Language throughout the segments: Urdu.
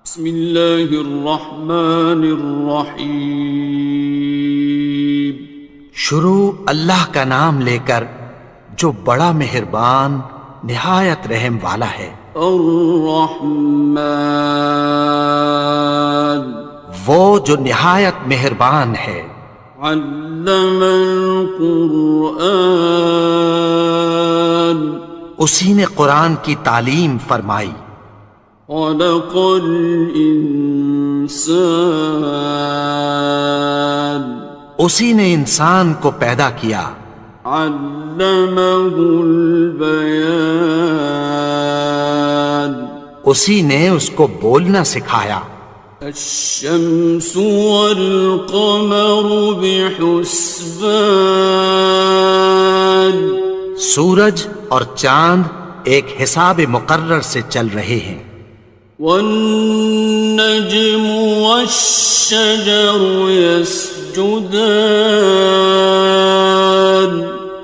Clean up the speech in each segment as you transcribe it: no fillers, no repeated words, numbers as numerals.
بسم اللہ الرحمن الرحیم۔ شروع اللہ کا نام لے کر جو بڑا مہربان نہایت رحم والا ہے۔ الرحمن، وہ جو نہایت مہربان ہے۔ علم القرآن، اسی نے قرآن کی تعلیم فرمائی۔ خلق الانسان، اسی نے انسان کو پیدا کیا۔ علمہ البیان، اسی نے اس کو بولنا سکھایا۔ الشمس والقمر بحسبان، سورج اور چاند ایک حساب مقرر سے چل رہے ہیں۔ والنجم والشجر يسجدان،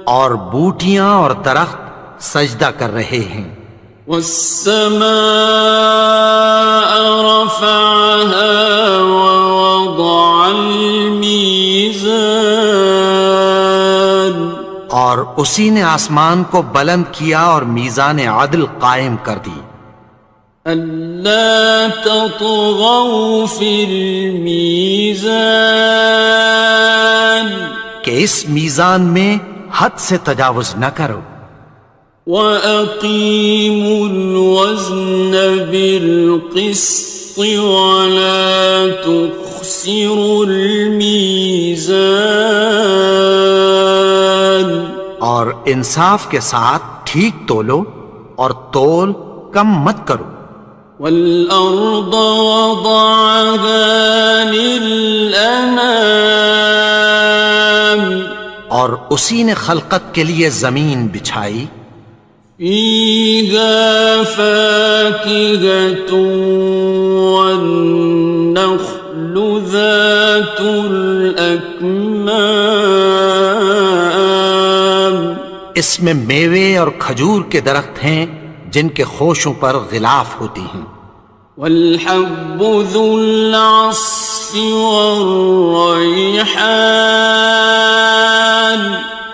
اور بوٹیاں اور درخت سجدہ کر رہے ہیں۔ والسماء رفعها ووضع الميزان، اور اسی نے آسمان کو بلند کیا اور میزان عدل قائم کر دی۔ أَلَّا تَطْغَوْا فِي الْمِيزَانِ، کہ اس میزان میں حد سے تجاوز نہ کرو۔ وَأَقِيمُوا الْوَزْنَ بِالْقِسْطِ وَلَا تُخْسِرُوا الْمِيزَانَ، اور انصاف کے ساتھ ٹھیک تولو اور تول کم مت کرو۔ وَالْأَرْضَ وَضَعَهَا لِلْأَنَامِ، اور اسی نے خلقت کے لیے زمین بچھائی۔ فِيهَا فَاكِهَةٌ وَالنَّخْلُ ذَاتُ الْأَكْمَامِ، اس میں میوے اور کھجور کے درخت ہیں جن کے خوشوں پر غلاف ہوتی ہیں۔ وَالْحَبُّ ذُو الْعَصْفِ وَالرَّيْحَانِ،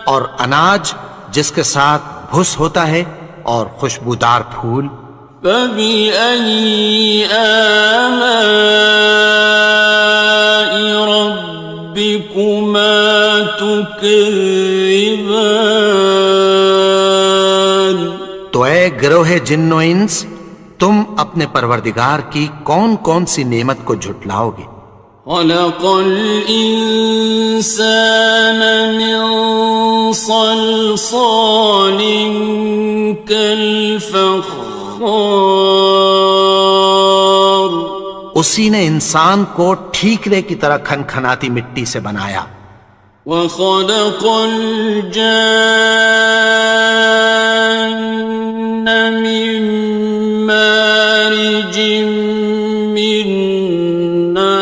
اور اناج جس کے ساتھ بھس ہوتا ہے اور خوشبودار پھول۔ فَبِأَيِّ آلَاءِ رَبِّكُمَا تُكَذِّبَانِ، تو اے گروہ جن و انس، تم اپنے پروردگار کی کون کون سی نعمت کو جھٹلاؤ گے؟ خَلَقَ الْإِنسَانَ مِنْ صَلْصَالٍ كَالْفَخَّارِ، اسی نے انسان کو ٹھیکرے کی طرح کھنکھناتی مٹی سے بنایا۔ وَخَلَقَ الْجَانَّ مِن مَّارِجٍ مِّن نَّارٍ،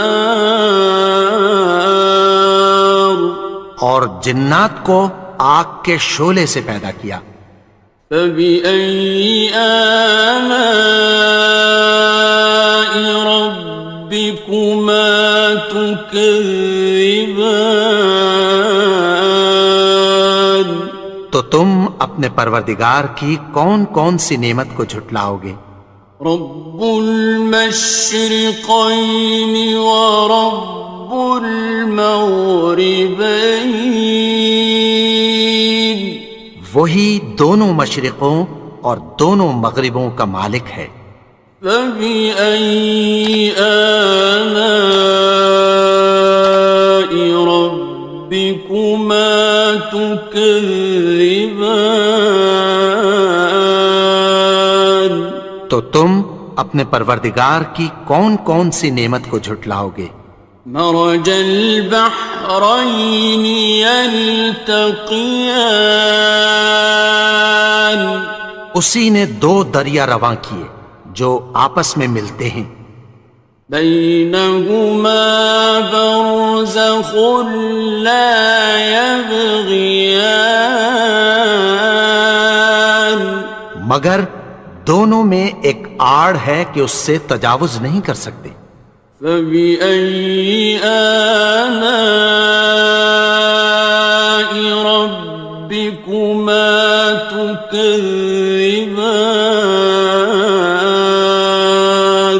اور جنات کو آگ کے شعلے سے پیدا کیا۔ فَبِأَيِّ آلَاءِ رَبِّكُمَا تُكَذِّبَانِ، تو تم اپنے پروردگار کی کون کون سی نعمت کو جھٹلاؤ گے؟ رب المشرقین ورب المغربین، وہی دونوں مشرقوں اور دونوں مغربوں کا مالک ہے۔ فَبِأَيِّ آلَاءِ رَبِّكُمَا تُكَذِّبَانِ، تو تم اپنے پروردگار کی کون کون سی نعمت کو جھٹلاؤ گے؟ مرج البحرین یلتقیان، اسی نے دو دریا رواں کیے جو آپس میں ملتے ہیں۔ بینہما برزخ لا یبغیان، مگر دونوں میں ایک آڑ ہے کہ اس سے تجاوز نہیں کر سکتے۔ فبأي آلاء ربكما تكذبان؟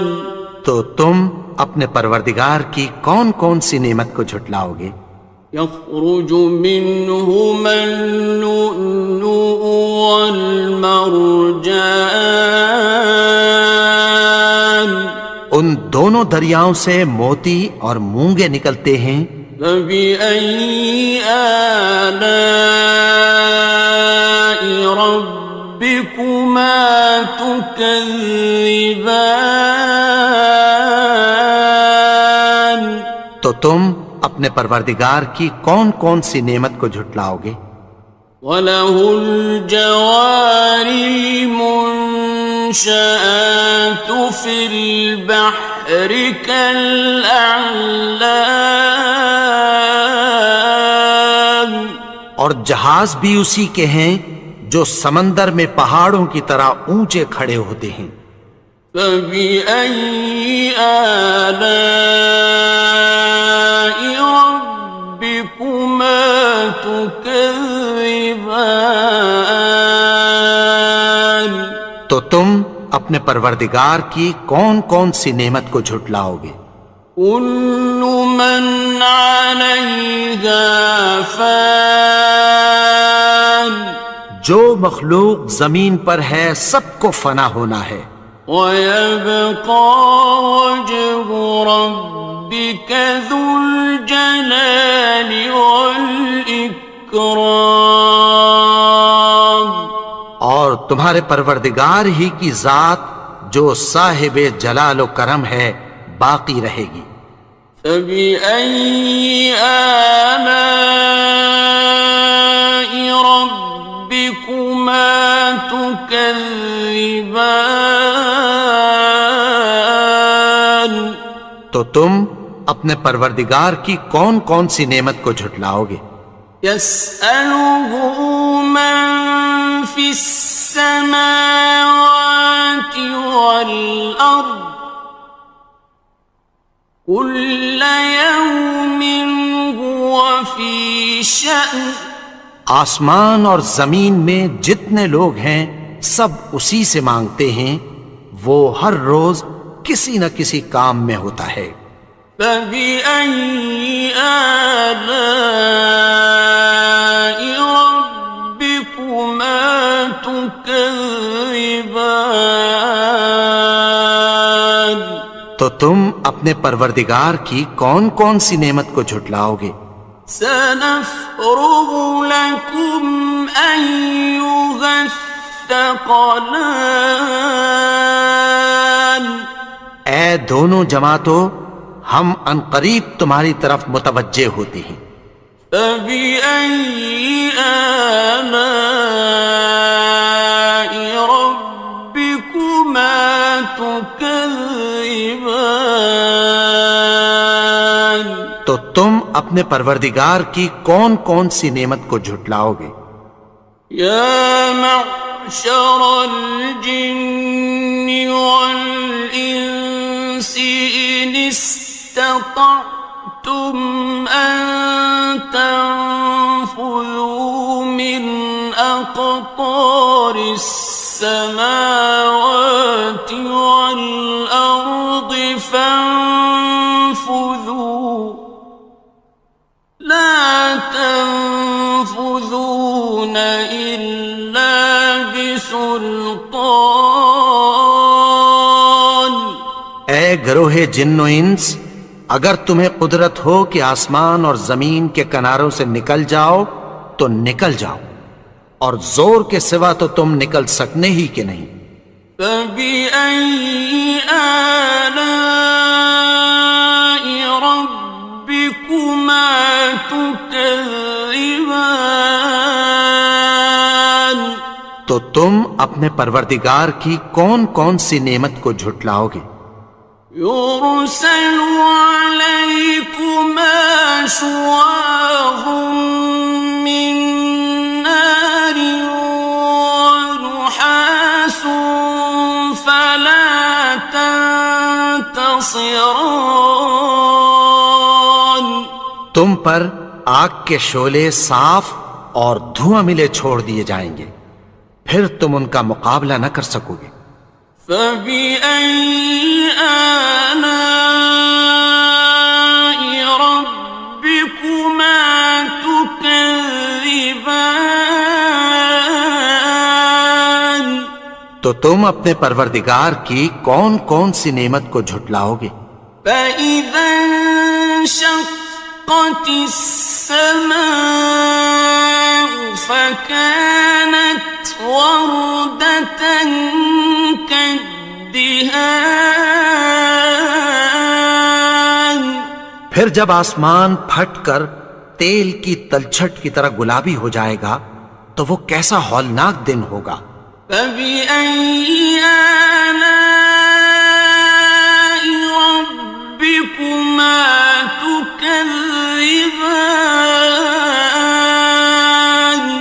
تو تم اپنے پروردگار کی کون کون سی نعمت کو جھٹلاؤ گے؟ يخرج منهما اللؤلؤ والمرجان ان دونوں دریاؤں سے موتی اور مونگے نکلتے ہیں۔ فبأي آلاء ربكما تكذبان؟ تو تم اپنے پروردگار کی کون کون سی نعمت کو جھٹلاؤ گے؟ وَلَهُ الْجَوَارِ الْمُنشَآتُ فِي الْبَحْرِ كَالْأَعْلَامِ، اور جہاز بھی اسی کے ہیں جو سمندر میں پہاڑوں کی طرح اونچے کھڑے ہوتے ہیں۔ فَبِأَيِّ آلَاءِ رَبِّكُمَا تُكَذِّبَانِ؟ تو تم اپنے پروردگار کی کون کون سی نعمت کو جھٹلاؤ گے؟ كُلُّ مَنْ عَلَيْهَا فَانٍ، جو مخلوق زمین پر ہے سب کو فنا ہونا ہے۔ وَيَبْقَى وَجْهُ رَبِّكَ ذُو الْجَلَالِ وَالْإِكْرَامِ، اور تمہارے پروردگار ہی کی ذات جو صاحب جلال و کرم ہے باقی رہے گی۔ فَبِأَيِّ آلَاءِ رَبِّكُمَا تُكَذِّبَانِ؟ تو تم اپنے پروردگار کی کون کون سی نعمت کو جھٹلاؤ گے؟ يَسْأَلُهُ مَن فِي السَّمَاوَاتِ وَالْأَرْضِ كُلَّ يَوْمٍ هُوَ فِي شَأْنٍ، آسمان اور زمین میں جتنے لوگ ہیں سب اسی سے مانگتے ہیں، وہ ہر روز کسی نہ کسی کام میں ہوتا ہے۔ فَبِأَيِّ آلَاءِ رَبِّكُمَا تُكَذِّبَانِ؟ تو تم اپنے پروردگار کی کون کون سی نعمت کو جھٹلاؤ گے؟ سَنَفْرُغُ لَكُمْ أَيُّهَ الثَّقَلَانِ؟ اے دونوں جماعتوں، ہم عنقریب تمہاری طرف متوجہ ہوتے ہیں۔ فَبِأَيِّ آلَاءِ رَبِّكُمَا تُكَذِّبَانِ؟ تو تم اپنے پروردگار کی کون کون سی نعمت کو جھٹلاؤ گے؟ يَا مَعْشَرَ الْجِنِّ وَالْإِنسِ إِنِ اسْتَطَعْتُمْ أَن تَنفُذُوا مِنْ أَقْطَارِ السَّمَاوَاتِ وَالْأَرْضِ فَانفُذُوا لَا تَنفُذُونَ إِلَّا بِسُلْطَانٍ۔ اے گروہ جن و انس، اگر تمہیں قدرت ہو کہ آسمان اور زمین کے کناروں سے نکل جاؤ تو نکل جاؤ، اور زور کے سوا تو تم نکل سکنے ہی کہ نہیں۔ فَبِأَيِّ آلَاءِ رَبِّكُمَا تُكَذِّبَانِ؟ تو تم اپنے پروردگار کی کون کون سی نعمت کو جھٹلاؤ گے؟ يُرْسَلُ عَلَيْكُمَا شُوَاظٌ مِّن نَّارٍ وَنُحَاسٌ خاصران. تم پر آگ کے شعلے صاف اور دھواں ملے چھوڑ دیے جائیں گے، پھر تم ان کا مقابلہ نہ کر سکو گے۔ فبأي آلاء ربكما تكذبان. تو تم اپنے پروردگار کی کون کون سی نعمت کو جھٹلاؤ گے؟ فإذا انشقت السماء فكانت وردة كالدهان. پھر جب آسمان پھٹ کر تیل کی تلچھٹ کی طرح گلابی ہو جائے گا تو وہ کیسا ہولناک دن ہوگا۔ فبأي آلاء ربكما تكذبان.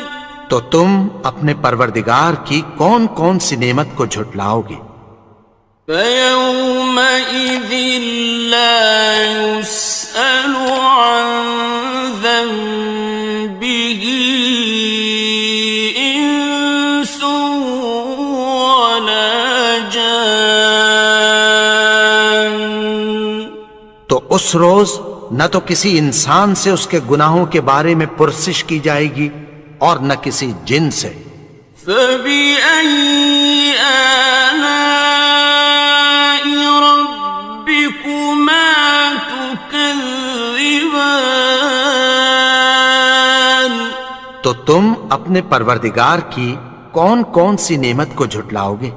تو تم اپنے پروردگار کی کون کون سی نعمت کو جھٹلاؤ گے؟ فيومئذ لا يسأل عن ذنبه إنس ولا جان. تو اس روز نہ تو کسی انسان سے اس کے گناہوں کے بارے میں پرسش کی جائے گی اور نہ کسی جن سے۔ فبأي آلاء ربكما تكذبان. تو تم اپنے پروردگار کی کون کون سی نعمت کو جھٹلاؤ گے؟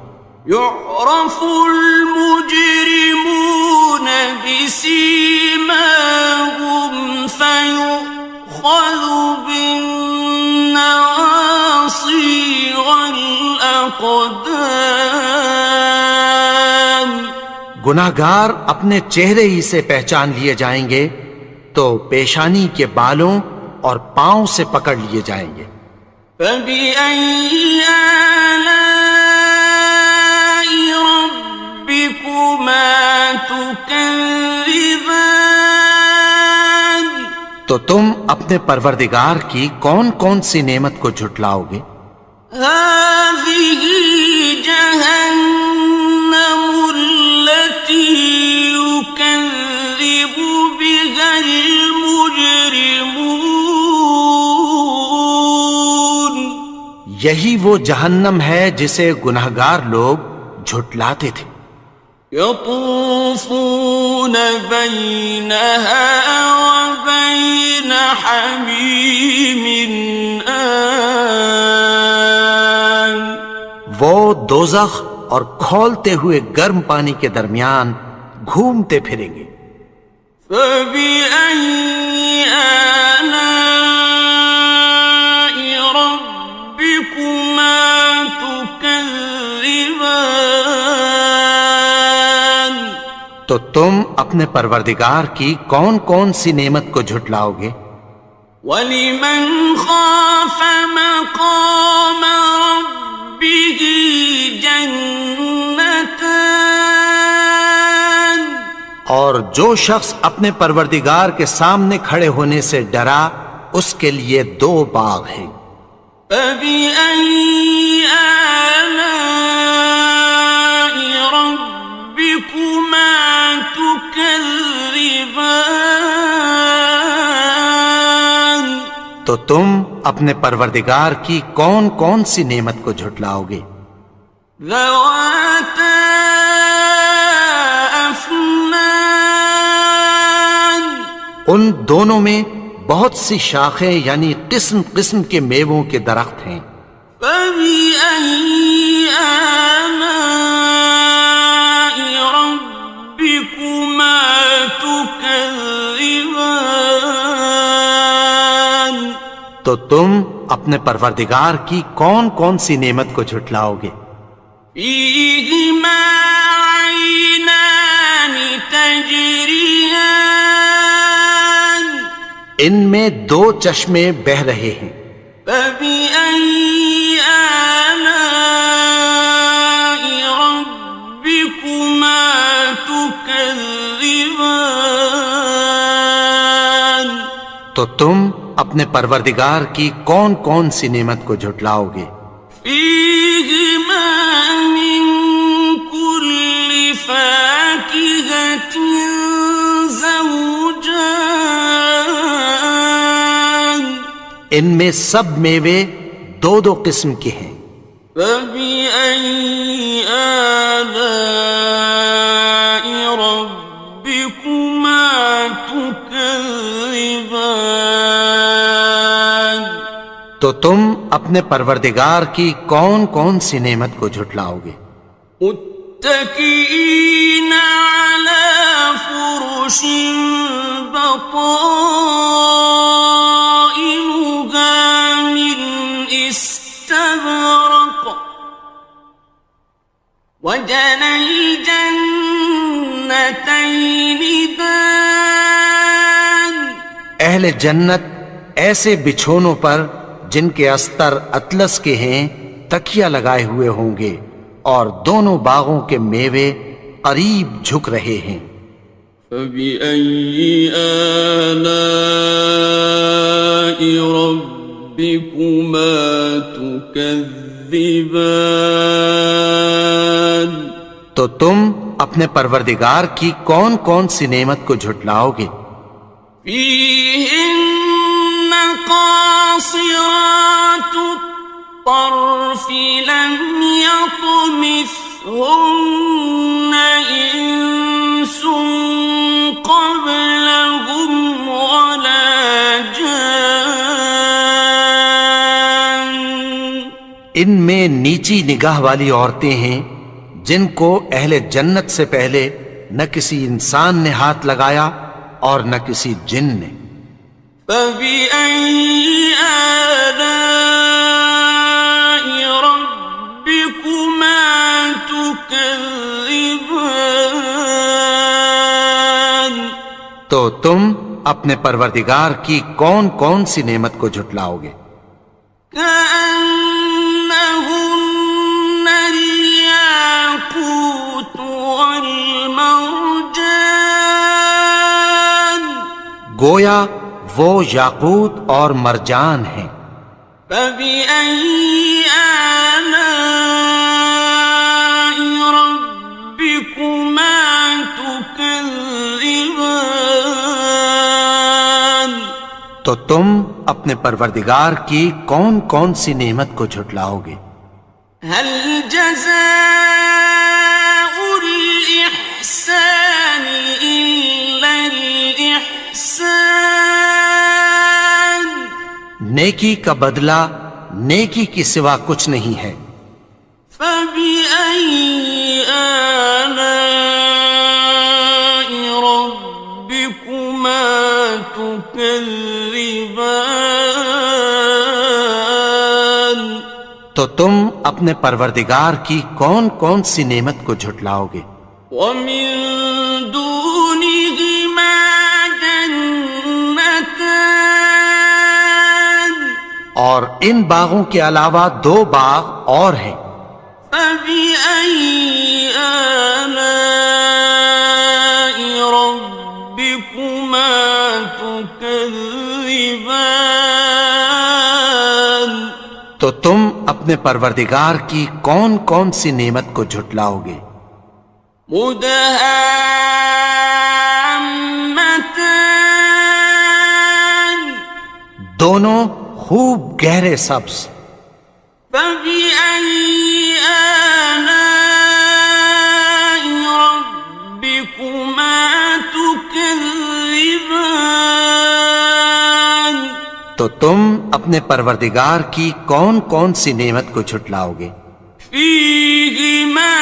يعرف المجرمون بسيماهم فيؤخذ بالنواصي والأقدام. گناہگار اپنے چہرے ہی سے پہچان لیے جائیں گے تو پیشانی کے بالوں اور پاؤں سے پکڑ لیے جائیں گے۔ فبأي آلاء ربكما تكذبان. تو تم اپنے پروردگار کی کون کون سی نعمت کو جھٹلاؤ گے؟ هذه جهنم التي يكذب بها المجرمون. یہی وہ جہنم ہے جسے گناہگار لوگ جھٹلاتے تھے۔ يطوفون بينها وبين حميم آن. وہ دوزخ اور کھولتے ہوئے گرم پانی کے درمیان گھومتے پھریں گے۔ فبأي آلاء ربكما تكذبان. تو تم اپنے پروردگار کی کون کون سی نعمت کو جھٹلاؤ گے؟ وَلِمَنْ خَافَ مَقَامَ رَبِّهِ جَنَّتَانِ. اور جو شخص اپنے پروردگار کے سامنے کھڑے ہونے سے ڈرا اس کے لیے دو باغ ہیں۔ فَبِأَيِّ آلَاءِ رَبِّكُمَا تُكَذِّبَانِ. تو تم اپنے پروردگار کی کون کون سی نعمت کو جھٹلاؤ گے؟ ذَوَاتَا أَفْنَانٍ. ان دونوں میں بہت سی شاخیں یعنی قسم قسم کے میووں کے درخت ہیں۔ فَبِأَيِّ آلَاءِ رَبِّكُمَا تُكَذِّبَانِ. تو تم اپنے پروردگار کی کون کون سی نعمت کو جھٹلاؤ گے؟ فِيهِمَا عَيْنَانِ تَجْرِيَانِ. ان میں دو چشمے بہہ رہے ہیں۔ فَبِأَيِّ آلَاءِ رَبِّكُمَا تُكَذِّبَانِ. تكذبان تو تم اپنے پروردگار کی کون کون سی نعمت کو جھٹلاؤ گے؟ فيهما من كل فاكهة زوجان ان میں سب میوے دو دو قسم کے ہیں۔ فبأي آلاء ربكما تكذبان تو تم اپنے پروردگار کی کون کون سی نعمت کو جھٹلاؤ گے؟ متكئين على فرش بطائنها من استبرق وجنى الجنتين دان اہل جنت ایسے بچھونوں پر جن کے استر اطلس کے ہیں تکیہ لگائے ہوئے ہوں گے، اور دونوں باغوں کے میوے قریب جھک رہے ہیں۔ فبأي آلاء ربكما تكذبان تو تم اپنے پروردگار کی کون کون سی نعمت کو جھٹلاؤ گے؟ فيهن قاصرات الطرف لم يطمثهن إنس قبلهم ولا جان ان میں نیچی نگاہ والی عورتیں ہیں جن کو اہل جنت سے پہلے نہ کسی انسان نے ہاتھ لگایا اور نہ کسی جن نے۔ فبأي آلاء ربكما تكذبان تو تم اپنے پروردگار کی کون کون سی نعمت کو جھٹلاؤ گے؟ كأنهن الياقوت والمرجان گویا وہ یاقوت اور مرجان ہیں۔ فبأي آلاء ربكما تكذبان تو تم اپنے پروردگار کی کون کون سی نعمت کو جھٹلاؤ گے؟ هل جزاء الإحسان إلا الإحسان نیکی کا بدلہ نیکی کی سوا کچھ نہیں ہے۔ فبأي آلاء ربكما تكذبان تو تم اپنے پروردگار کی کون کون سی نعمت کو جھٹلاؤ گے؟ ومن دونهما جنتان اور ان باغوں کے علاوہ دو باغ اور ہیں۔ فبأي آلاء ربكما تكذبان تو تم اپنے پروردگار کی کون کون سی نعمت کو جھٹلاؤ گے؟ مدهامتان دونوں خوب گہرے سبز۔ فبأي آلاء ربكما تكذبان تو تم اپنے پروردگار کی کون کون سی نعمت کو جھٹلاؤ گے؟ فيهما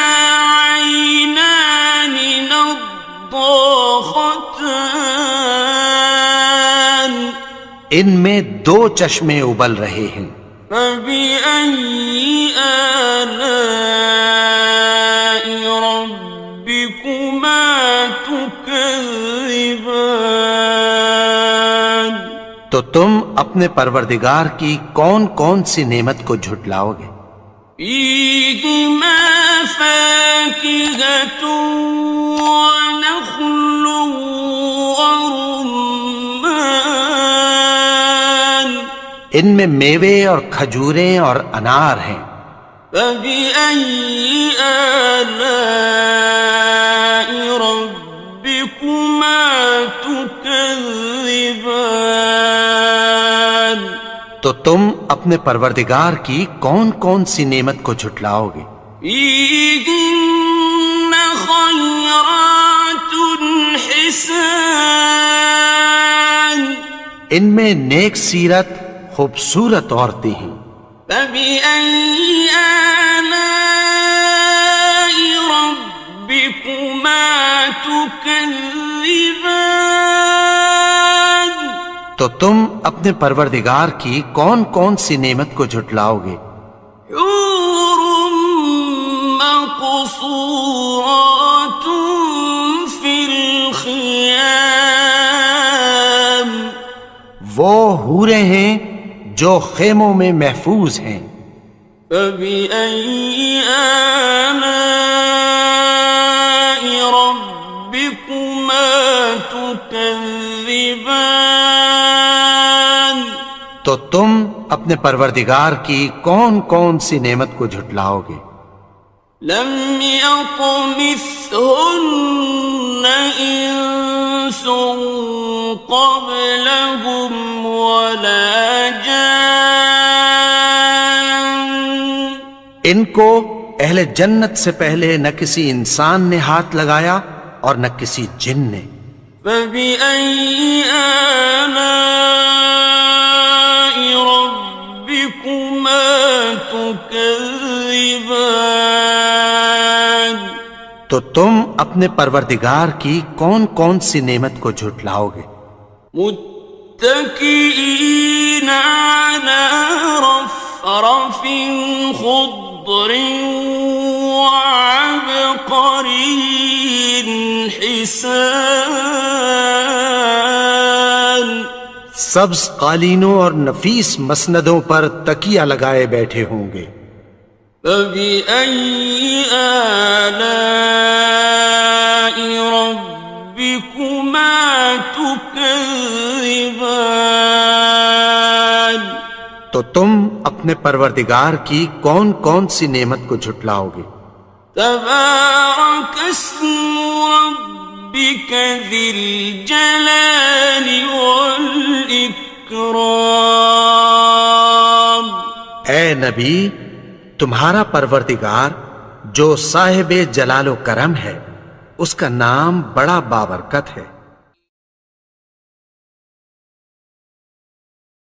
عينان نضاختان ان میں دو چشمے ابل رہے ہیں۔ فبأي آلاء ربكما تكذبان تو تم اپنے پروردگار کی کون کون سی نعمت کو جھٹلاؤ گے؟ فيهما فاكهة ونخل ورمان ان میں میوے اور کھجوریں اور انار ہیں. فبأي آلاء ربكما تكذبان تو تم اپنے پروردگار کی کون کون سی نعمت کو جھٹلاؤ گے؟ فيهن خيرات حسان ان میں نیک سیرت خوبصورت عورتیں ہیں. فبأي آلاء ربكما تكذبان تو تم اپنے پروردگار کی کون کون سی نعمت کو جھٹلاؤ گے؟ حور مقصورات في الخيام وہ حوریں ہیں جو خیموں میں محفوظ ہیں. فبأي آلاء ربكما تكذبان تو تم اپنے پروردگار کی کون کون سی نعمت کو جھٹلاؤ گے؟ لم يطمثهن إنس قبلهم ولا جان ان کو اہل جنت سے پہلے نہ کسی انسان نے ہاتھ لگایا اور نہ کسی جن نے. فبأي آلاء ربكما تكذبان تو تم اپنے پروردگار کی کون کون سی نعمت کو جھٹلاؤ گے؟ متكئين على رفرف خضر وعبقري حسان سبز قالینوں اور نفیس مسندوں پر تکیہ لگائے بیٹھے ہوں گے. فبأي آلاء ربكما تكذبان تو تم اپنے پروردگار کی کون کون سی نعمت کو جھٹلاؤ گے؟ تبارك اسم ربك ذي الجلال والإكرام اے نبی، تمہارا پروردگار جو صاحب جلال و کرم ہے، اس کا نام بڑا بابرکت ہے.